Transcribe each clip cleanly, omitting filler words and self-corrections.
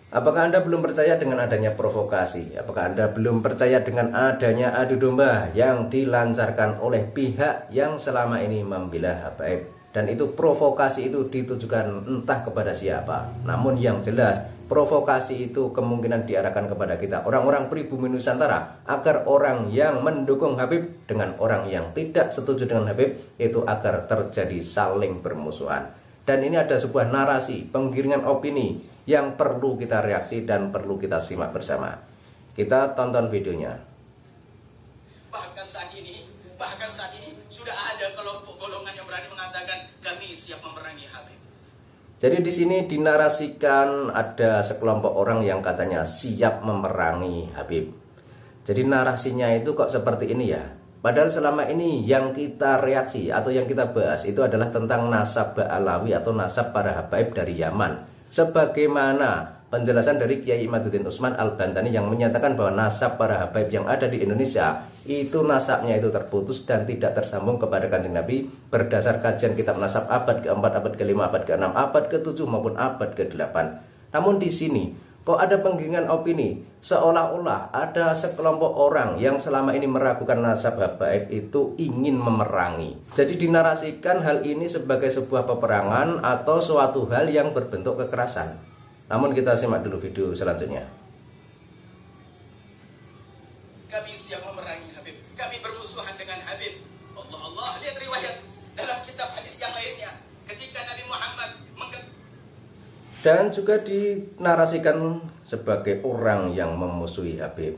Apakah Anda belum percaya dengan adanya provokasi? Apakah Anda belum percaya dengan adanya adu domba yang dilancarkan oleh pihak yang selama ini membela Habaib? Dan itu provokasi itu ditujukan entah kepada siapa. Namun yang jelas provokasi itu kemungkinan diarahkan kepada kita, orang-orang pribumi Nusantara, agar orang yang mendukung Habib dengan orang yang tidak setuju dengan Habib itu agar terjadi saling bermusuhan. Dan ini ada sebuah narasi, penggiringan opini yang perlu kita reaksi dan perlu kita simak bersama. Kita tonton videonya. Bahkan saat ini sudah ada kelompok golongan yang berani mengatakan kami siap memerangi Habib. Jadi di sini dinarasikan ada sekelompok orang yang katanya siap memerangi Habib. Jadi narasinya itu kok seperti ini ya. Padahal selama ini yang kita reaksi atau yang kita bahas itu adalah tentang nasab Ba'alawi atau nasab para Habaib dari Yaman. Sebagaimana penjelasan dari Kiai Imaduddin Usman Al-Bantani yang menyatakan bahwa nasab para Habaib yang ada di Indonesia itu nasabnya itu terputus dan tidak tersambung kepada Kanjeng Nabi berdasar kajian kitab nasab abad ke-4, abad ke-5, abad ke-6, abad ke-7 maupun abad ke-8. Namun di sini kok ada penggiringan opini seolah-olah ada sekelompok orang yang selama ini meragukan nasab Habaib itu ingin memerangi. Jadi dinarasikan hal ini sebagai sebuah peperangan atau suatu hal yang berbentuk kekerasan. Namun kita simak dulu video selanjutnya. Kami siap memerangi Habib. Kami bermusuhan dengan Habib. Allah, lihat riwayat dalam kitab hadis yang lainnya. Ketika Nabi Muhammad dan juga dinarasikan sebagai orang yang memusuhi Habib.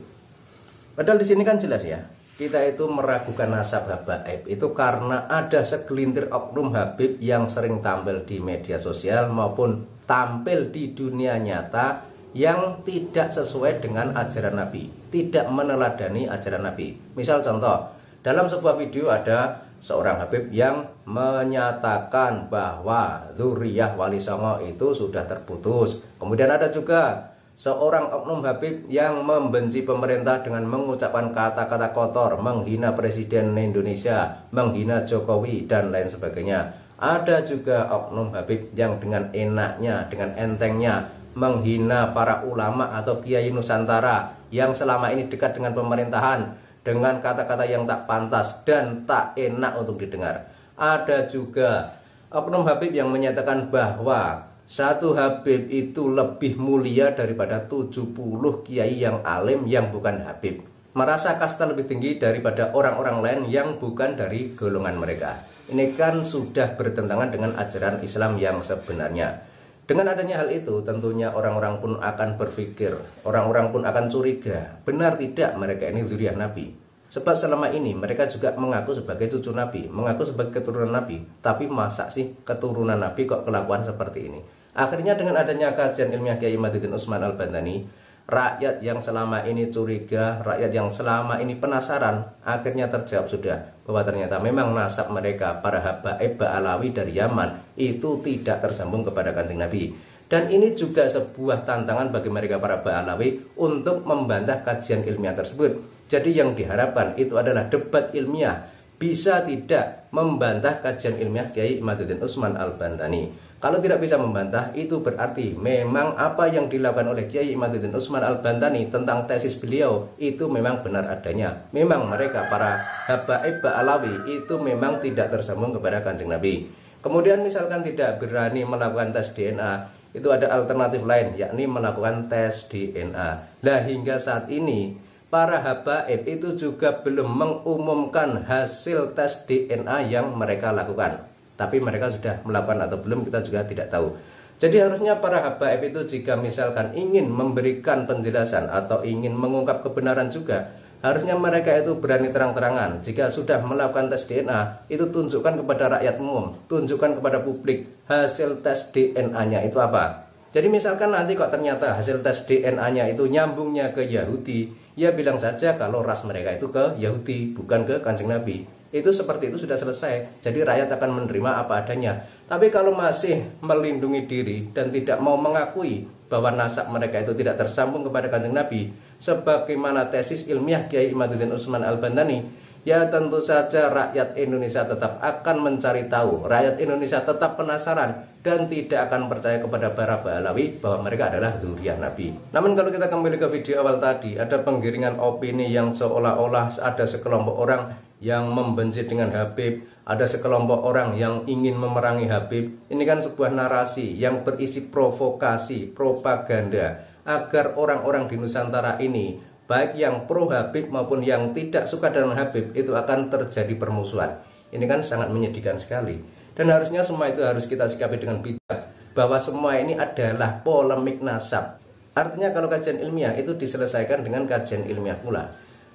Padahal di sini kan jelas ya, kita itu meragukan nasab Habaib itu karena ada segelintir oknum Habib yang sering tampil di media sosial maupun tampil di dunia nyata yang tidak sesuai dengan ajaran Nabi, tidak meneladani ajaran Nabi. Misal contoh, dalam sebuah video ada seorang Habib yang menyatakan bahwa dzurriyyah Wali Songo itu sudah terputus. Kemudian ada juga seorang oknum Habib yang membenci pemerintah dengan mengucapkan kata-kata kotor, menghina Presiden Indonesia, menghina Jokowi dan lain sebagainya. Ada juga oknum Habib yang dengan enaknya, dengan entengnya menghina para ulama atau kiai Nusantara yang selama ini dekat dengan pemerintahan dengan kata-kata yang tak pantas dan tak enak untuk didengar. Ada juga oknum Habib yang menyatakan bahwa satu Habib itu lebih mulia daripada 70 kiai yang alim yang bukan Habib. Merasa kasta lebih tinggi daripada orang-orang lain yang bukan dari golongan mereka. Ini kan sudah bertentangan dengan ajaran Islam yang sebenarnya. Dengan adanya hal itu tentunya orang-orang pun akan berpikir, orang-orang pun akan curiga, benar tidak mereka ini dzurriyyah Nabi? Sebab selama ini mereka juga mengaku sebagai cucu Nabi, mengaku sebagai keturunan Nabi. Tapi masa sih keturunan Nabi kok kelakuan seperti ini? Akhirnya dengan adanya kajian ilmiah Kiai Imaduddin Usman Al-Bantani, rakyat yang selama ini curiga, rakyat yang selama ini penasaran, akhirnya terjawab sudah bahwa ternyata memang nasab mereka para Habaib Ba'alawi dari Yaman itu tidak tersambung kepada Kanjeng Nabi. Dan ini juga sebuah tantangan bagi mereka para Ba'alawi untuk membantah kajian ilmiah tersebut. Jadi yang diharapkan itu adalah debat ilmiah bisa tidak membantah kajian ilmiah Kiai Imaduddin Usman Al-Bantani. Kalau tidak bisa membantah, itu berarti memang apa yang dilakukan oleh Kiai Imaduddin Usman Al-Bantani tentang tesis beliau itu memang benar adanya. Memang mereka para Habaib Ba'alawi itu memang tidak tersambung kepada Kanjeng Nabi. Kemudian misalkan tidak berani melakukan tes DNA, itu ada alternatif lain, yakni melakukan tes DNA. Nah hingga saat ini para Habaib itu juga belum mengumumkan hasil tes DNA yang mereka lakukan. Tapi mereka sudah melakukan atau belum kita juga tidak tahu. Jadi harusnya para Habaib itu jika misalkan ingin memberikan penjelasan atau ingin mengungkap kebenaran juga, harusnya mereka itu berani terang-terangan. Jika sudah melakukan tes DNA, itu tunjukkan kepada rakyat umum, tunjukkan kepada publik hasil tes DNA-nya itu apa. Jadi misalkan nanti kok ternyata hasil tes DNA-nya itu nyambungnya ke Yahudi, ya bilang saja kalau ras mereka itu ke Yahudi, bukan ke Kanjeng Nabi. Itu seperti itu sudah selesai. Jadi rakyat akan menerima apa adanya. Tapi kalau masih melindungi diri dan tidak mau mengakui bahwa nasab mereka itu tidak tersambung kepada Kanjeng Nabi, sebagaimana tesis ilmiah Kiai Imaduddin Usman Al-Bantani, ya tentu saja rakyat Indonesia tetap akan mencari tahu, rakyat Indonesia tetap penasaran dan tidak akan percaya kepada para Ba'alawi bahwa mereka adalah dzurriyyah Nabi. Namun kalau kita kembali ke video awal tadi, ada penggiringan opini yang seolah-olah ada sekelompok orang yang membenci dengan Habib, ada sekelompok orang yang ingin memerangi Habib. Ini kan sebuah narasi yang berisi provokasi, propaganda, agar orang-orang di Nusantara ini, baik yang pro Habib maupun yang tidak suka dengan Habib, itu akan terjadi permusuhan. Ini kan sangat menyedihkan sekali. Dan harusnya semua itu harus kita sikapi dengan bijak, bahwa semua ini adalah polemik nasab. Artinya kalau kajian ilmiah itu diselesaikan dengan kajian ilmiah pula.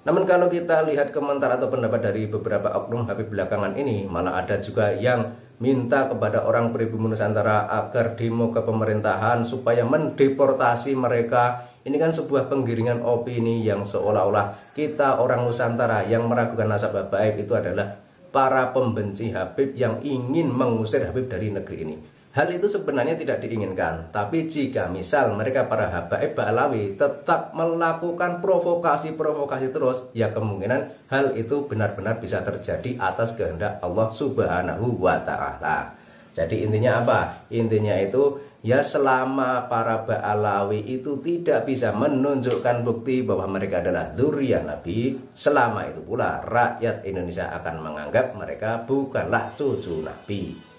Namun kalau kita lihat komentar atau pendapat dari beberapa oknum Habib belakangan ini, malah ada juga yang minta kepada orang pribumi Nusantara agar demo ke pemerintahan supaya mendeportasi mereka. Ini kan sebuah penggiringan opini yang seolah-olah kita orang Nusantara yang meragukan nasab habaib itu adalah para pembenci Habib yang ingin mengusir Habib dari negeri ini. Hal itu sebenarnya tidak diinginkan. Tapi jika misal mereka para habaib Ba'alawi tetap melakukan provokasi-provokasi terus, ya kemungkinan hal itu benar-benar bisa terjadi atas kehendak Allah Subhanahu wa Ta'ala. Jadi intinya apa? Intinya itu ya selama para Ba'alawi itu tidak bisa menunjukkan bukti bahwa mereka adalah dzurriyyah Nabi, selama itu pula rakyat Indonesia akan menganggap mereka bukanlah cucu Nabi.